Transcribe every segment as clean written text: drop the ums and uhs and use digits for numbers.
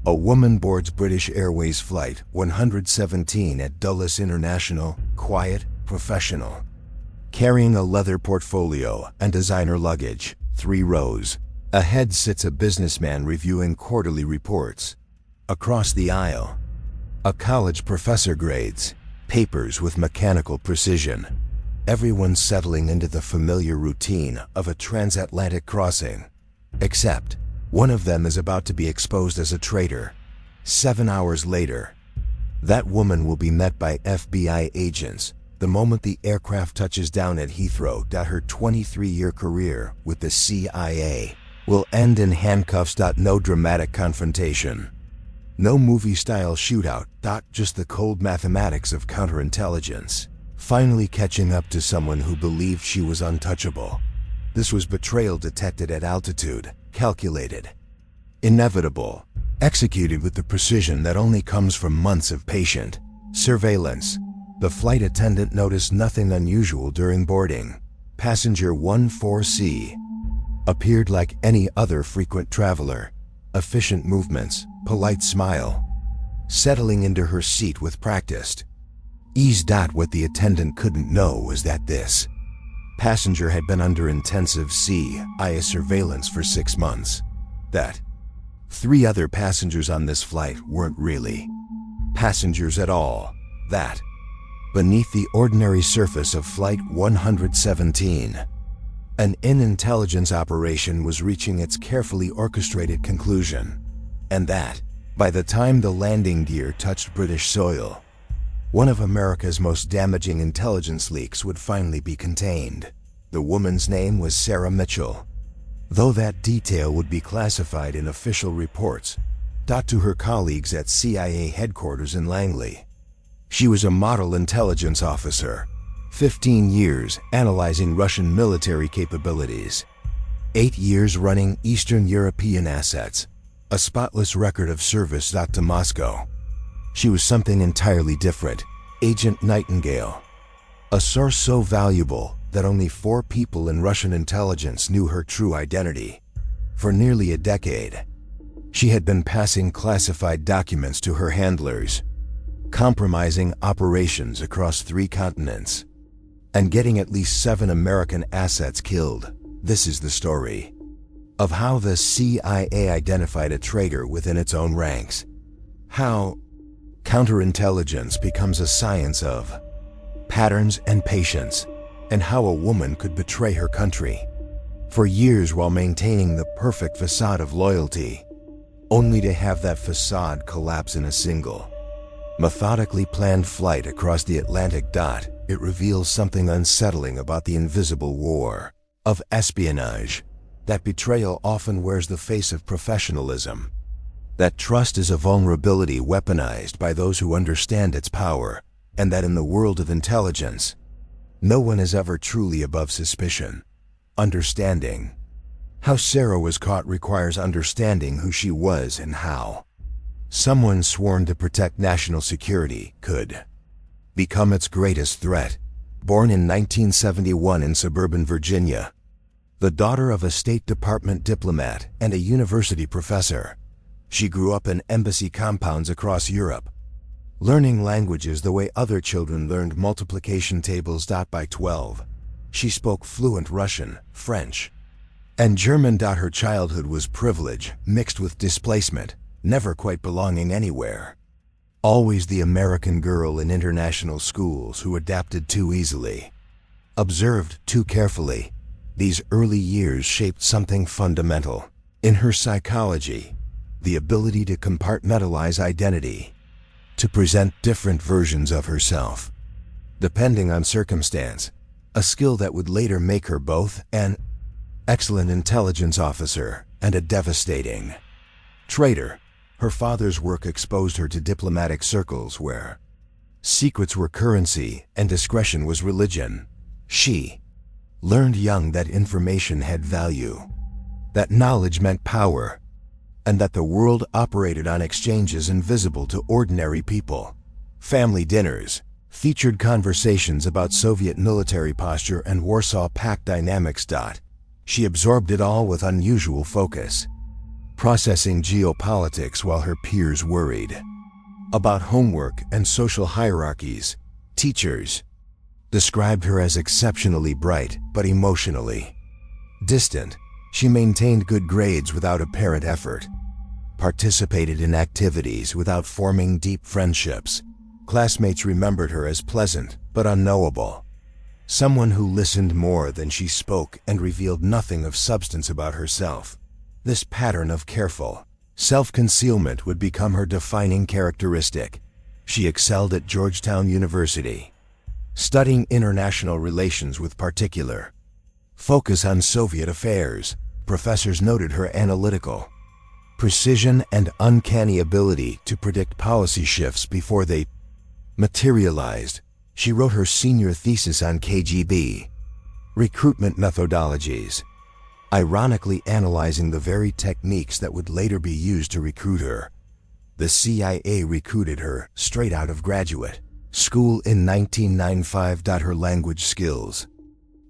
A woman boards British Airways Flight 117 at Dulles International, quiet, professional. Carrying a leather portfolio and designer luggage, 3 rows. Ahead sits a businessman reviewing quarterly reports. Across the aisle, a college professor grades papers with mechanical precision. Everyone settling into the familiar routine of a transatlantic crossing. Except, one of them is about to be exposed as a traitor. 7 hours later, that woman will be met by FBI agents the moment the aircraft touches down at Heathrow. Her 23-year career with the CIA will end in handcuffs. No dramatic confrontation. No movie-style shootout. Just the cold mathematics of counterintelligence. Finally catching up to someone who believed she was untouchable. This was betrayal detected at altitude, calculated, inevitable, executed with the precision that only comes from months of patient surveillance. The flight attendant noticed nothing unusual during boarding. Passenger 14C appeared like any other frequent traveler. Efficient movements, polite smile. Settling into her seat with practiced ease. What the attendant couldn't know was that this passenger had been under intensive CIA surveillance for 6 months. That 3 other passengers on this flight weren't really passengers at all. That beneath the ordinary surface of Flight 117, an intelligence operation was reaching its carefully orchestrated conclusion. And that, by the time the landing gear touched British soil, one of America's most damaging intelligence leaks would finally be contained. The woman's name was Sarah Mitchell, though that detail would be classified in official reports. To her colleagues at CIA headquarters in Langley, she was a model intelligence officer, 15 years analyzing Russian military capabilities, 8 years running Eastern European assets, a spotless record of service. To Moscow, she was something entirely different. Agent Nightingale, a source so valuable that only 4 people in Russian intelligence knew her true identity. For nearly a decade, she had been passing classified documents to her handlers, compromising operations across 3 continents, and getting at least 7 American assets killed. This is the story of how the CIA identified a traitor within its own ranks. How counterintelligence becomes a science of patterns and patience, and how a woman could betray her country for years while maintaining the perfect facade of loyalty, only to have that facade collapse in a single, methodically planned flight across the Atlantic. It reveals something unsettling about the invisible war of espionage. That betrayal often wears the face of professionalism. That trust is a vulnerability weaponized by those who understand its power, and that in the world of intelligence, no one is ever truly above suspicion. Understanding how Sarah was caught requires understanding who she was and how someone sworn to protect national security could become its greatest threat. Born in 1971 in suburban Virginia, the daughter of a State Department diplomat and a university professor, she grew up in embassy compounds across Europe, learning languages the way other children learned multiplication tables. By 12, she spoke fluent Russian, French, and German. Her childhood was privilege mixed with displacement, never quite belonging anywhere. Always the American girl in international schools who adapted too easily, observed too carefully. These early years shaped something fundamental in her psychology: the ability to compartmentalize identity, to present different versions of herself, depending on circumstance, a skill that would later make her both an excellent intelligence officer and a devastating traitor. Her father's work exposed her to diplomatic circles where secrets were currency and discretion was religion. She learned young that information had value, that knowledge meant power, and that the world operated on exchanges invisible to ordinary people. Family dinners featured conversations about Soviet military posture and Warsaw Pact dynamics. She absorbed it all with unusual focus. processing geopolitics while her peers worried. About homework and social hierarchies, teachers described her as exceptionally bright but emotionally distant. She maintained good grades without apparent effort, participated in activities without forming deep friendships. Classmates remembered her as pleasant but unknowable, someone who listened more than she spoke and revealed nothing of substance about herself. This pattern of careful self-concealment would become her defining characteristic. She excelled at Georgetown University, studying international relations with particular focus on Soviet affairs. Professors noted her analytical precision and uncanny ability to predict policy shifts before they materialized. She wrote her senior thesis on KGB recruitment methodologies, ironically analyzing the very techniques that would later be used to recruit her. The CIA recruited her straight out of graduate school in 1995. Her language skills,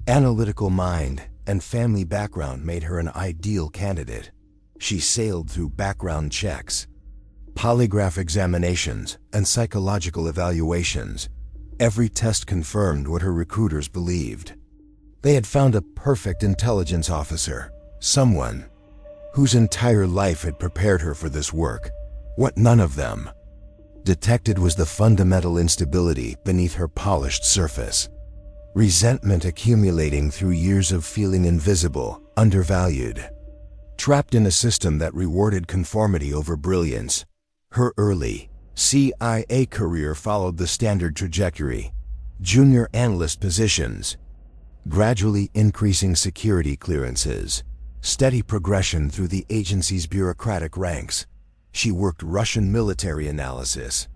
analytical mind, and family background made her an ideal candidate. She sailed through background checks, polygraph examinations, and psychological evaluations. Every test confirmed what her recruiters believed. They had found a perfect intelligence officer, someone whose entire life had prepared her for this work. What none of them detected was the fundamental instability beneath her polished surface. Resentment accumulating through years of feeling invisible, undervalued, trapped in a system that rewarded conformity over brilliance. Her early CIA career followed the standard trajectory: junior analyst positions, gradually increasing security clearances, steady progression through the agency's bureaucratic ranks. She worked Russian military analysis,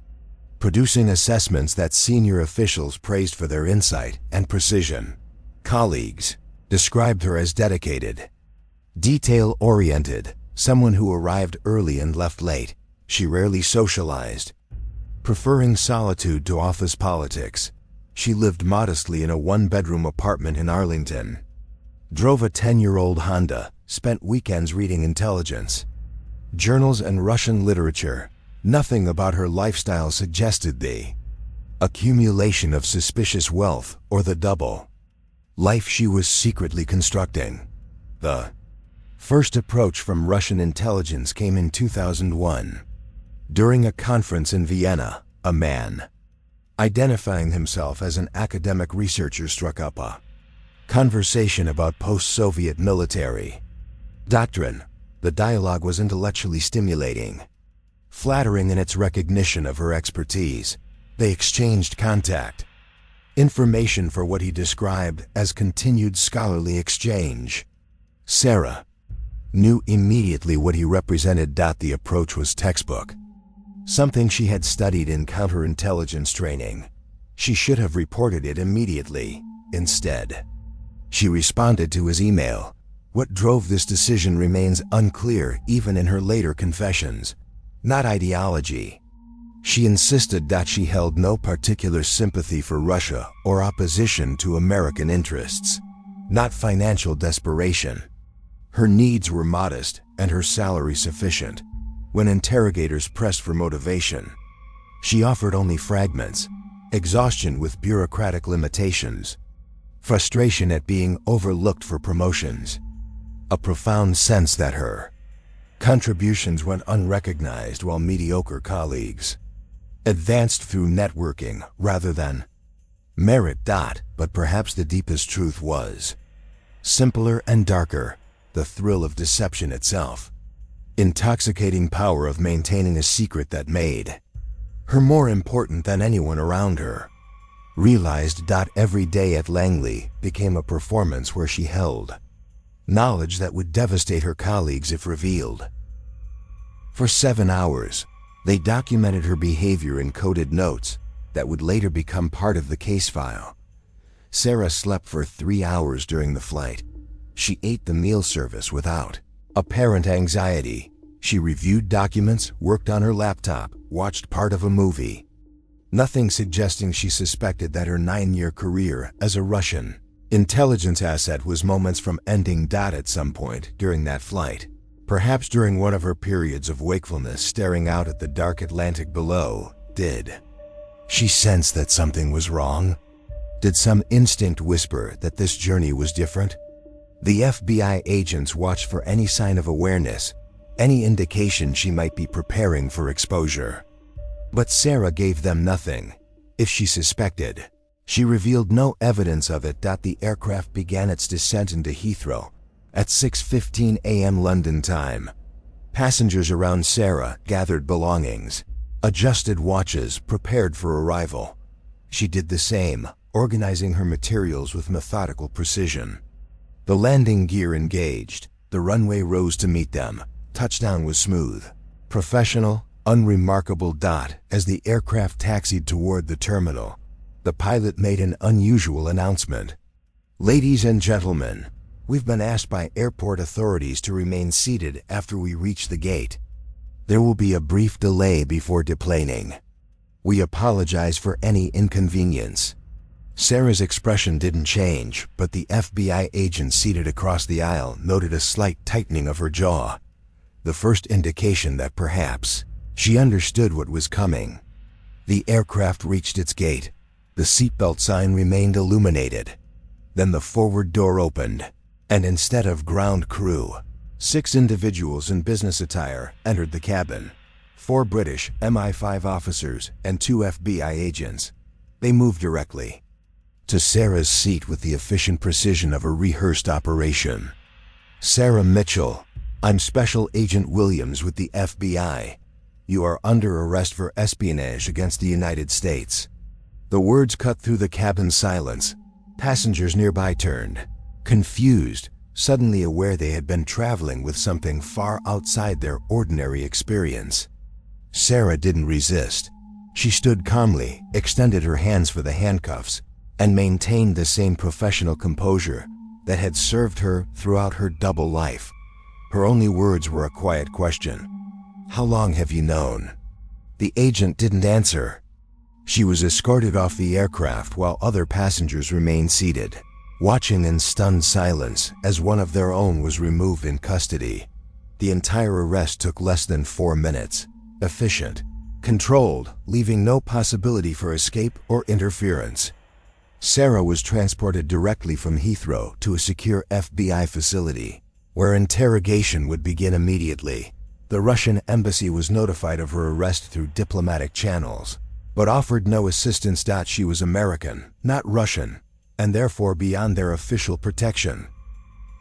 producing assessments that senior officials praised for their insight and precision. Colleagues described her as dedicated, detail-oriented, someone who arrived early and left late. She rarely socialized, preferring solitude to office politics. She lived modestly in a one-bedroom apartment in Arlington, drove a 10-year-old Honda, spent weekends reading intelligence journals and Russian literature. Nothing about her lifestyle suggested the accumulation of suspicious wealth or the double life she was secretly constructing. The first approach from Russian intelligence came in 2001. During a conference in Vienna, a man identifying himself as an academic researcher struck up a conversation about post-Soviet military doctrine. The dialogue was intellectually stimulating, flattering in its recognition of her expertise. They exchanged contact information for what he described as continued scholarly exchange. Sarah knew immediately what he represented. The approach was textbook, something she had studied in counterintelligence training. She should have reported it immediately. Instead, she responded to his email. What drove this decision remains unclear even in her later confessions. Not ideology. She insisted that she held no particular sympathy for Russia or opposition to American interests. Not financial desperation. Her needs were modest and her salary sufficient. When interrogators pressed for motivation, she offered only fragments: exhaustion with bureaucratic limitations, frustration at being overlooked for promotions, a profound sense that her contributions went unrecognized while mediocre colleagues advanced through networking rather than merit. But perhaps the deepest truth was simpler and darker: the thrill of deception itself, intoxicating power of maintaining a secret that made her more important than anyone around her. Realized. Every day at Langley became a performance where she held knowledge that would devastate her colleagues if revealed. For 7 hours, they documented her behavior in coded notes that would later become part of the case file. Sarah slept for 3 hours during the flight. She ate the meal service without apparent anxiety. She reviewed documents, worked on her laptop, watched part of a movie. Nothing suggesting she suspected that her 9-year career as a Russian intelligence asset was moments from ending. At some point during that flight, Perhaps during one of her periods of wakefulness staring out at the dark Atlantic below, did she sense that something was wrong? Did some instinct whisper that this journey was different? The FBI agents watched for any sign of awareness, any indication she might be preparing for exposure. But Sarah gave them nothing. If she suspected, she revealed no evidence of it. The aircraft began its descent into Heathrow at 6:15 a.m. London time. Passengers around Sarah gathered belongings, adjusted watches, prepared for arrival. She did the same, organizing her materials with methodical precision. The landing gear engaged, the runway rose to meet them. Touchdown was smooth, professional, unremarkable. As the aircraft taxied toward the terminal, the pilot made an unusual announcement. "Ladies and gentlemen, we've been asked by airport authorities to remain seated after we reach the gate. There will be a brief delay before deplaning. We apologize for any inconvenience." Sarah's expression didn't change, but the FBI agent seated across the aisle noted a slight tightening of her jaw. The first indication that perhaps she understood what was coming. The aircraft reached its gate. The seatbelt sign remained illuminated. Then the forward door opened, and instead of ground crew, 6 individuals in business attire entered the cabin. 4 British MI5 officers and 2 FBI agents. They moved directly to Sarah's seat with the efficient precision of a rehearsed operation. "Sarah Mitchell, I'm Special Agent Williams with the FBI. You are under arrest for espionage against the United States." The words cut through the cabin silence. Passengers nearby turned, confused, suddenly aware they had been traveling with something far outside their ordinary experience. Sarah didn't resist. She stood calmly, extended her hands for the handcuffs, and maintained the same professional composure that had served her throughout her double life. Her only words were a quiet question. "How long have you known?" The agent didn't answer. She was escorted off the aircraft while other passengers remained seated, watching in stunned silence as one of their own was removed in custody. The entire arrest took less than 4 minutes. Efficient, controlled, leaving no possibility for escape or interference. Sarah was transported directly from Heathrow to a secure FBI facility, where interrogation would begin immediately. The Russian embassy was notified of her arrest through diplomatic channels, but offered no assistance. She was American, not Russian, and therefore beyond their official protection.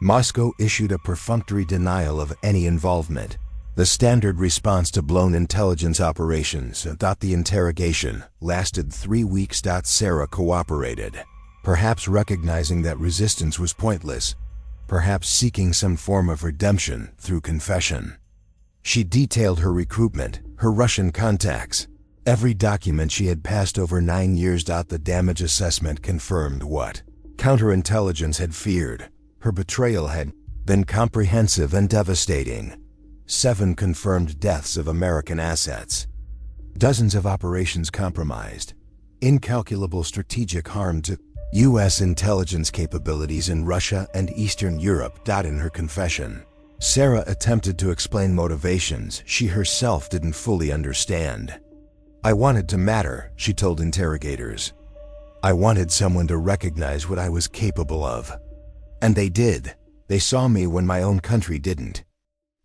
Moscow issued a perfunctory denial of any involvement, the standard response to blown intelligence operations. The interrogation lasted 3 weeks. Sarah cooperated, perhaps recognizing that resistance was pointless, perhaps seeking some form of redemption through confession. She detailed her recruitment, her Russian contacts, every document she had passed over 9 years. The damage assessment confirmed what counterintelligence had feared. Her betrayal had been comprehensive and devastating. 7 confirmed deaths of American assets. Dozens of operations compromised. Incalculable strategic harm to U.S. intelligence capabilities in Russia and Eastern Europe. In her confession, Sarah attempted to explain motivations she herself didn't fully understand. "I wanted to matter," she told interrogators. "I wanted someone to recognize what I was capable of. And they did. They saw me when my own country didn't."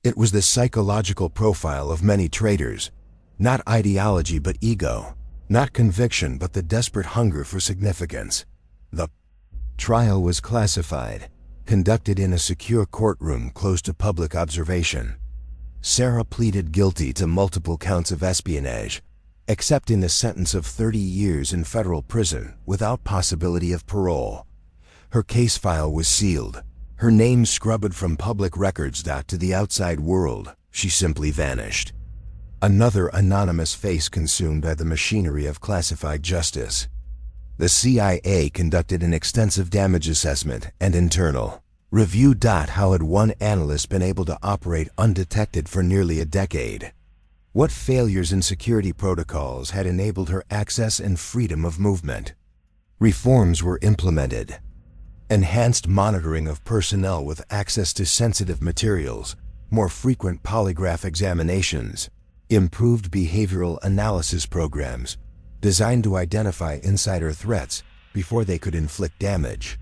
It was the psychological profile of many traitors. Not ideology but ego. Not conviction but the desperate hunger for significance. The trial was classified, conducted in a secure courtroom close to public observation. Sarah pleaded guilty to multiple counts of espionage, accepting a sentence of 30 years in federal prison without possibility of parole. Her case file was sealed, her name scrubbed from public records. To the outside world, she simply vanished. Another anonymous face consumed by the machinery of classified justice. The CIA conducted an extensive damage assessment and internal review. How had one analyst been able to operate undetected for nearly a decade? What failures in security protocols had enabled her access and freedom of movement? Reforms were implemented. Enhanced monitoring of personnel with access to sensitive materials, more frequent polygraph examinations, improved behavioral analysis programs designed to identify insider threats before they could inflict damage.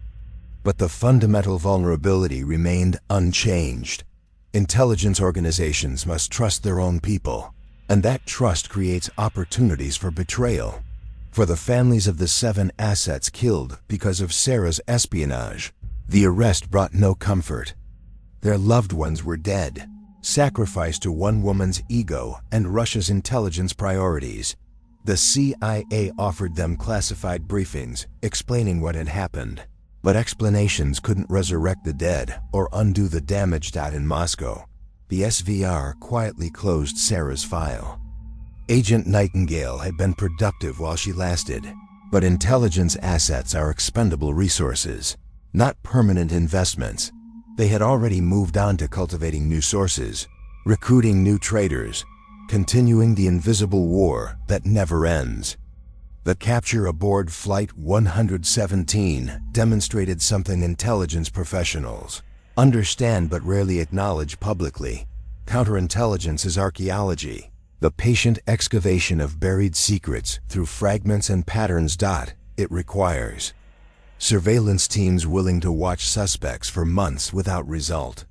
But the fundamental vulnerability remained unchanged. Intelligence organizations must trust their own people, and that trust creates opportunities for betrayal. For the families of the 7 assets killed because of Sarah's espionage, the arrest brought no comfort. Their loved ones were dead, sacrificed to one woman's ego and Russia's intelligence priorities. The CIA offered them classified briefings explaining what had happened, but explanations couldn't resurrect the dead or undo the damage. In Moscow, the SVR quietly closed Sarah's file. Agent Nightingale had been productive while she lasted, but intelligence assets are expendable resources, not permanent investments. They had already moved on to cultivating new sources, recruiting new traitors, continuing the invisible war that never ends. The capture aboard Flight 117 demonstrated something intelligence professionals understand but rarely acknowledge publicly. Counterintelligence is archaeology, the patient excavation of buried secrets through fragments and patterns. It requires surveillance teams willing to watch suspects for months without result,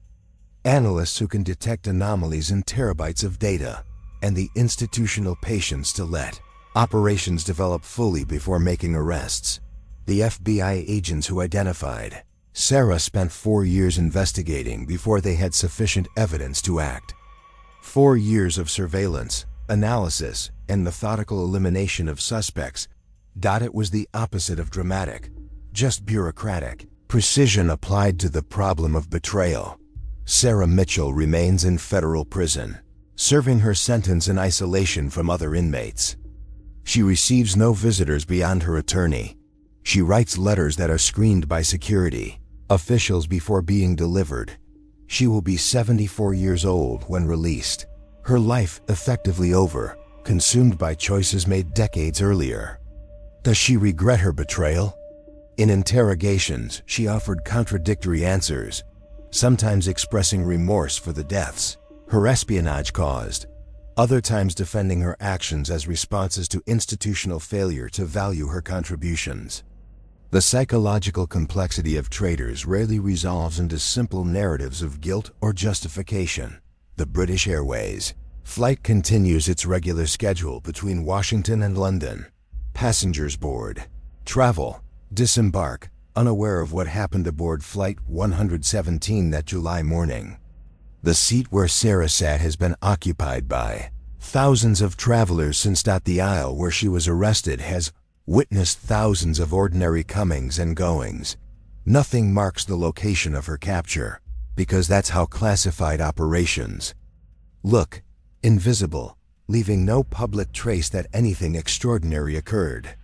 analysts who can detect anomalies in terabytes of data, and the institutional patience to let operations develop fully before making arrests. The FBI agents who identified Sarah spent 4 years investigating before they had sufficient evidence to act. 4 years of surveillance, analysis, and methodical elimination of suspects. It was the opposite of dramatic, just bureaucratic. Precision applied to the problem of betrayal. Sarah Mitchell remains in federal prison, serving her sentence in isolation from other inmates. She receives no visitors beyond her attorney. She writes letters that are screened by security officials before being delivered. She will be 74 years old when released, her life effectively over, consumed by choices made decades earlier. Does she regret her betrayal? In interrogations, she offered contradictory answers, sometimes expressing remorse for the deaths her espionage caused, other times defending her actions as responses to institutional failure to value her contributions. The psychological complexity of traitors rarely resolves into simple narratives of guilt or justification. The British Airways flight continues its regular schedule between Washington and London. Passengers board, travel, disembark, unaware of what happened aboard Flight 117 that July morning. The seat where Sarah sat has been occupied by thousands of travelers since the aisle where she was arrested has witnessed thousands of ordinary comings and goings. Nothing marks the location of her capture, because that's how classified operations look: invisible, leaving no public trace that anything extraordinary occurred.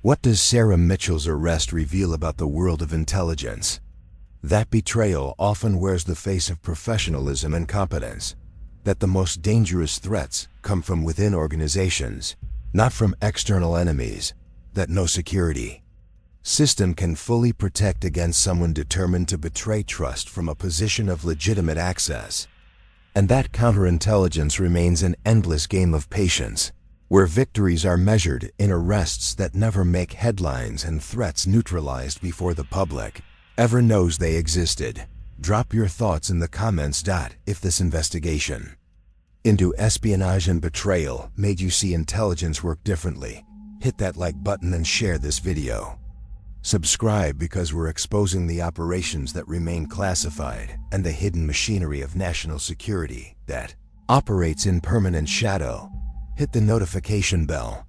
What does Sarah Mitchell's arrest reveal about the world of intelligence? That betrayal often wears the face of professionalism and competence, that the most dangerous threats come from within organizations, not from external enemies, that no security system can fully protect against someone determined to betray trust from a position of legitimate access. And that counterintelligence remains an endless game of patience, where victories are measured in arrests that never make headlines and threats neutralized before the public ever knows they existed. Drop your thoughts in the comments. If this investigation into espionage and betrayal made you see intelligence work differently, hit that like button and share this video. Subscribe, because we're exposing the operations that remain classified and the hidden machinery of national security that operates in permanent shadow. Hit the notification bell.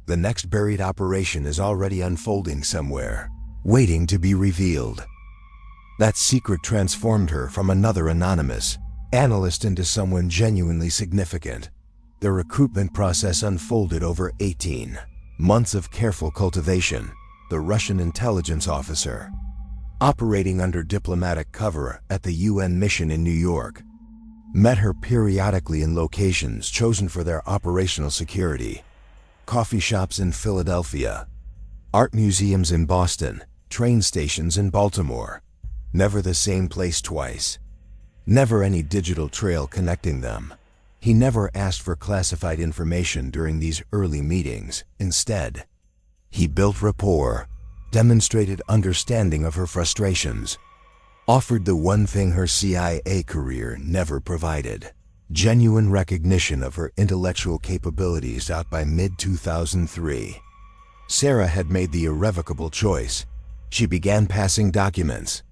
The next buried operation is already unfolding somewhere, waiting to be revealed. That secret transformed her from another anonymous analyst into someone genuinely significant. The recruitment process unfolded over 18 months of careful cultivation. The Russian intelligence officer, operating under diplomatic cover at the UN mission in New York, met her periodically in locations chosen for their operational security: coffee shops in Philadelphia, art museums in Boston, train stations in Baltimore. Never the same place twice. Never any digital trail connecting them. He never asked for classified information during these early meetings. Instead, he built rapport, demonstrated understanding of her frustrations, offered the one thing her CIA career never provided: genuine recognition of her intellectual capabilities. By mid-2003, Sarah had made the irrevocable choice. She began passing documents,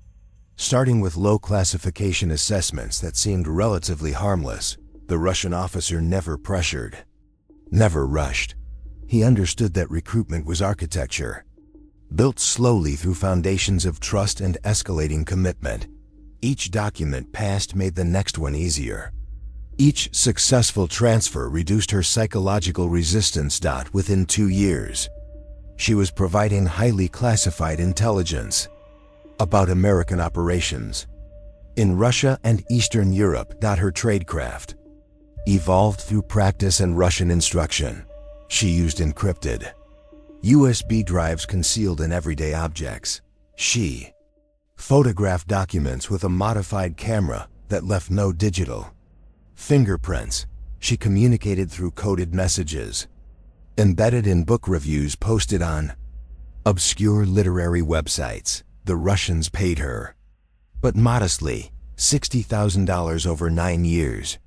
starting with low classification assessments that seemed relatively harmless. The Russian officer never pressured, never rushed. He understood that recruitment was architecture, built slowly through foundations of trust and escalating commitment. Each document passed made the next one easier. Each successful transfer reduced her psychological resistance. Within 2 years, she was providing highly classified intelligence about American operations in Russia and Eastern Europe. Her tradecraft evolved through practice and Russian instruction. She used encrypted USB drives concealed in everyday objects. She photographed documents with a modified camera that left no digital fingerprints. She communicated through coded messages, embedded in book reviews posted on obscure literary websites. The Russians paid her, but modestly, $60,000 over 9 years,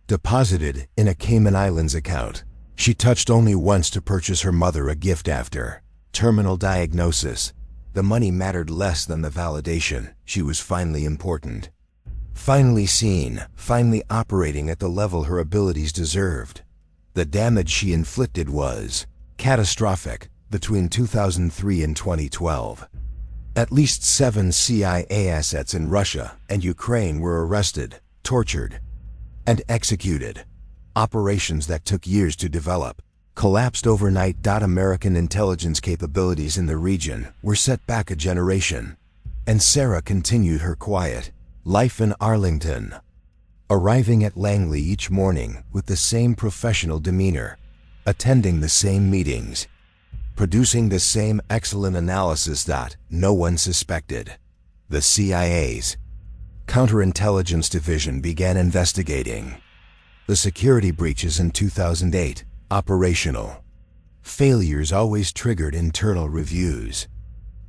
deposited in a Cayman Islands account. She touched only once to purchase her mother a gift after terminal diagnosis. The money mattered less than the validation. She was finally important, finally seen, finally operating at the level her abilities deserved. The damage she inflicted was catastrophic. Between 2003 and 2012, at least 7 CIA assets in Russia and Ukraine were arrested, tortured, and executed. Operations that took years to develop collapsed overnight. American intelligence capabilities in the region were set back a generation, and Sarah continued her quiet life in Arlington, arriving at Langley each morning with the same professional demeanor, attending the same meetings, producing the same excellent analysis. No one suspected. The CIA's Counterintelligence Division began investigating the security breaches in 2008. Operational failures always triggered internal reviews,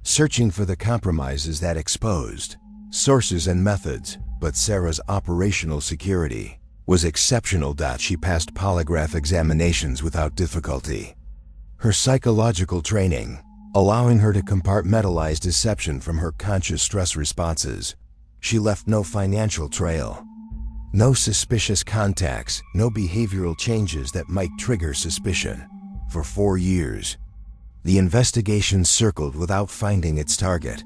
searching for the compromises that exposed sources and methods. But Sarah's operational security was exceptional. She passed polygraph examinations without difficulty. Her psychological training, allowing her to compartmentalize deception from her conscious stress responses. She left no financial trail, no suspicious contacts, no behavioral changes that might trigger suspicion. For 4 years, the investigation circled without finding its target.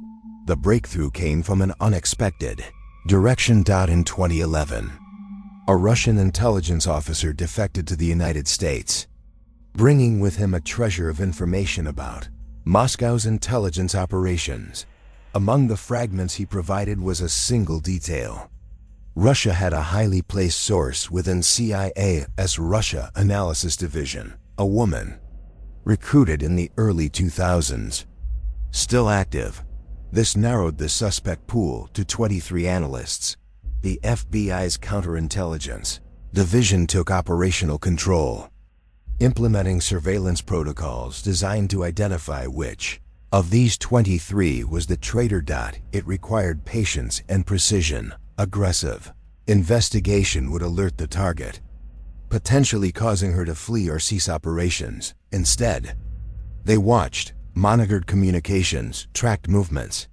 The breakthrough came from an unexpected direction. In 2011, a Russian intelligence officer defected to the United States, bringing with him a treasure of information about Moscow's intelligence operations. Among the fragments he provided was a single detail. Russia had a highly placed source within CIA's Russia Analysis Division, a woman, recruited in the early 2000s. Still active, this narrowed the suspect pool to 23 analysts. The FBI's Counterintelligence Division took operational control, implementing surveillance protocols designed to identify which of these 23 was the traitor. It required patience and precision. Aggressive investigation would alert the target, potentially causing her to flee or cease operations. Instead, they watched, monitored communications, tracked movements,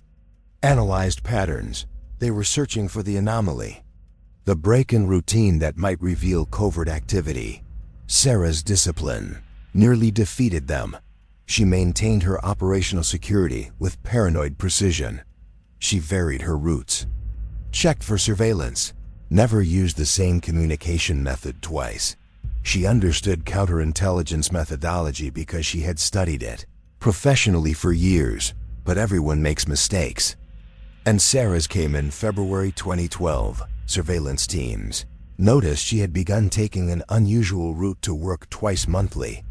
analyzed patterns. They were searching for the anomaly, the break in routine that might reveal covert activity. Sarah's discipline nearly defeated them. She maintained her operational security with paranoid precision. She varied her routes, checked for surveillance, never used the same communication method twice. She understood counterintelligence methodology because she had studied it professionally for years. But everyone makes mistakes. And Sarah's came in February 2012. Surveillance teams noticed she had begun taking an unusual route to work twice monthly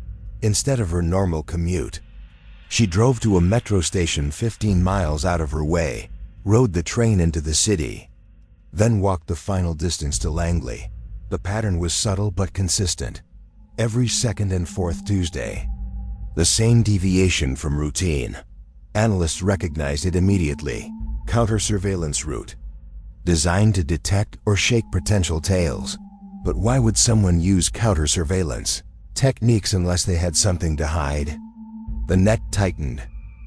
instead of her normal commute. She drove to a metro station 15 miles out of her way, rode the train into the city, then walked the final distance to Langley. The pattern was subtle but consistent. Every second and fourth Tuesday. The same deviation from routine. Analysts recognized it immediately. Counter-surveillance route. Designed to detect or shake potential tails. But why would someone use counter-surveillance techniques unless they had something to hide? The net tightened.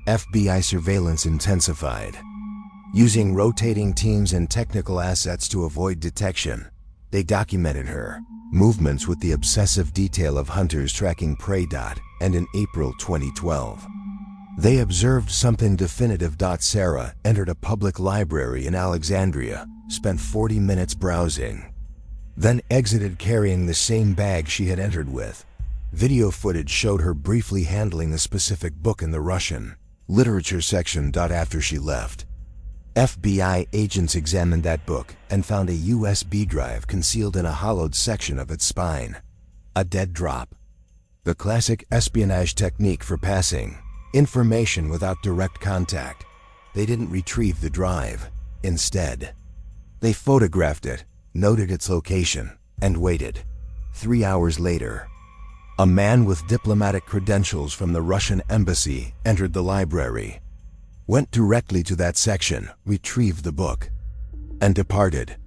FBI surveillance intensified. Using rotating teams and technical assets to avoid detection, they documented her movements with the obsessive detail of hunters tracking prey. And in April 2012, they observed something definitive. Sarah entered a public library in Alexandria, spent 40 minutes browsing, then exited carrying the same bag she had entered with. Video footage showed her briefly handling a specific book in the Russian literature section. After she left, FBI agents examined that book and found a USB drive concealed in a hollowed section of its spine. A dead drop. The classic espionage technique for passing information without direct contact. They didn't retrieve the drive. Instead, they photographed it, noted its location, and waited. 3 hours later, a man with diplomatic credentials from the Russian embassy entered the library, went directly to that section, retrieved the book, and departed.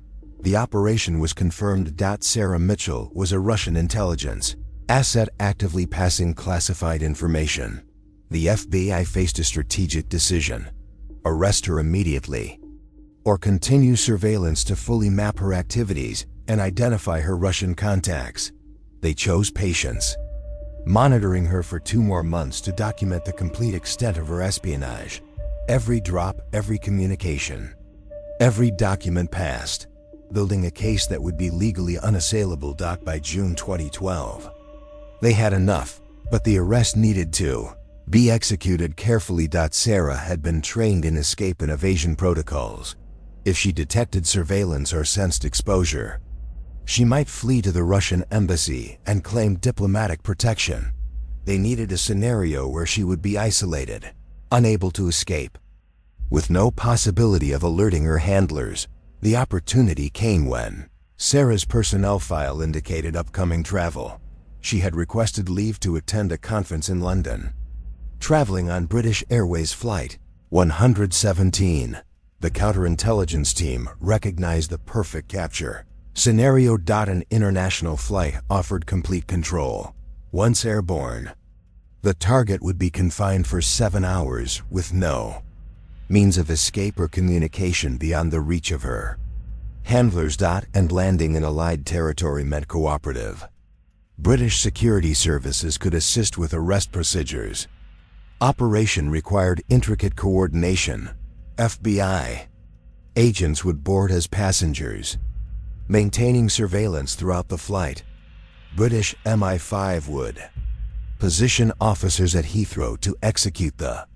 The operation was confirmed. Sarah Mitchell was a Russian intelligence asset actively passing classified information. The FBI faced a strategic decision: arrest her immediately, or continue surveillance to fully map her activities and identify her Russian contacts. They chose patience, monitoring her for 2 more months to document the complete extent of her espionage. Every drop, every communication, every document passed, building a case that would be legally unassailable. By June 2012, they had enough, but the arrest needed to be executed carefully. Sarah had been trained in escape and evasion protocols. If she detected surveillance or sensed exposure, she might flee to the Russian embassy and claim diplomatic protection. They needed a scenario where she would be isolated, unable to escape, with no possibility of alerting her handlers. The opportunity came when Sarah's personnel file indicated upcoming travel. She had requested leave to attend a conference in London, traveling on British Airways Flight 117. The counterintelligence team recognized the perfect capture scenario. An international flight offered complete control. Once airborne, the target would be confined for 7 hours with no means of escape or communication beyond the reach of her handlers. And landing in Allied territory meant cooperative. British security services could assist with arrest procedures. Operation required intricate coordination. FBI agents would board as passengers, maintaining surveillance throughout the flight. British MI5 would position officers at Heathrow to execute the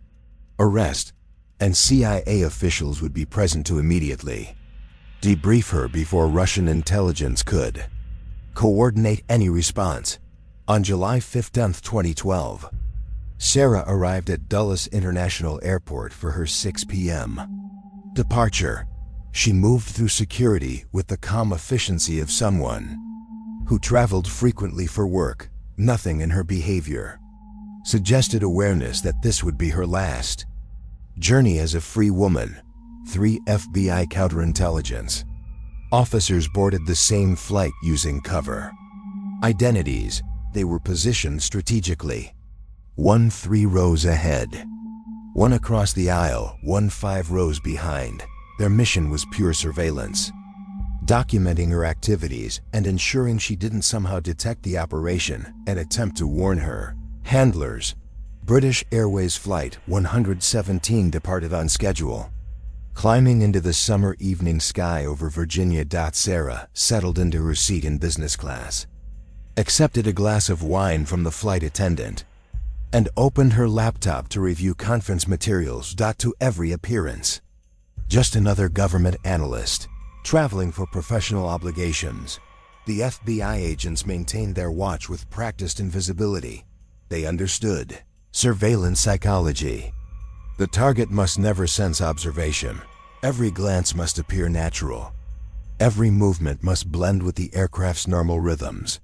arrest, and CIA officials would be present to immediately debrief her before Russian intelligence could coordinate any response. On July 15, 2012, Sarah arrived at Dulles International Airport for her 6 p.m. departure. She moved through security with the calm efficiency of someone who traveled frequently for work. Nothing in her behavior suggested awareness that this would be her last journey as a free woman. 3 FBI counterintelligence officers boarded the same flight using cover identities. They were positioned strategically. One 3 rows ahead, one across the aisle, one 5 rows behind. Their mission was pure surveillance, documenting her activities and ensuring she didn't somehow detect the operation and attempt to warn her handlers. British Airways Flight 117 departed on schedule. Climbing into the summer evening sky over Virginia. Sarah settled into her seat in business class, accepted a glass of wine from the flight attendant, and opened her laptop to review conference materials. To every appearance, just another government analyst, traveling for professional obligations. The FBI agents maintained their watch with practiced invisibility. They understood surveillance psychology. The target must never sense observation. Every glance must appear natural. Every movement must blend with the aircraft's normal rhythms.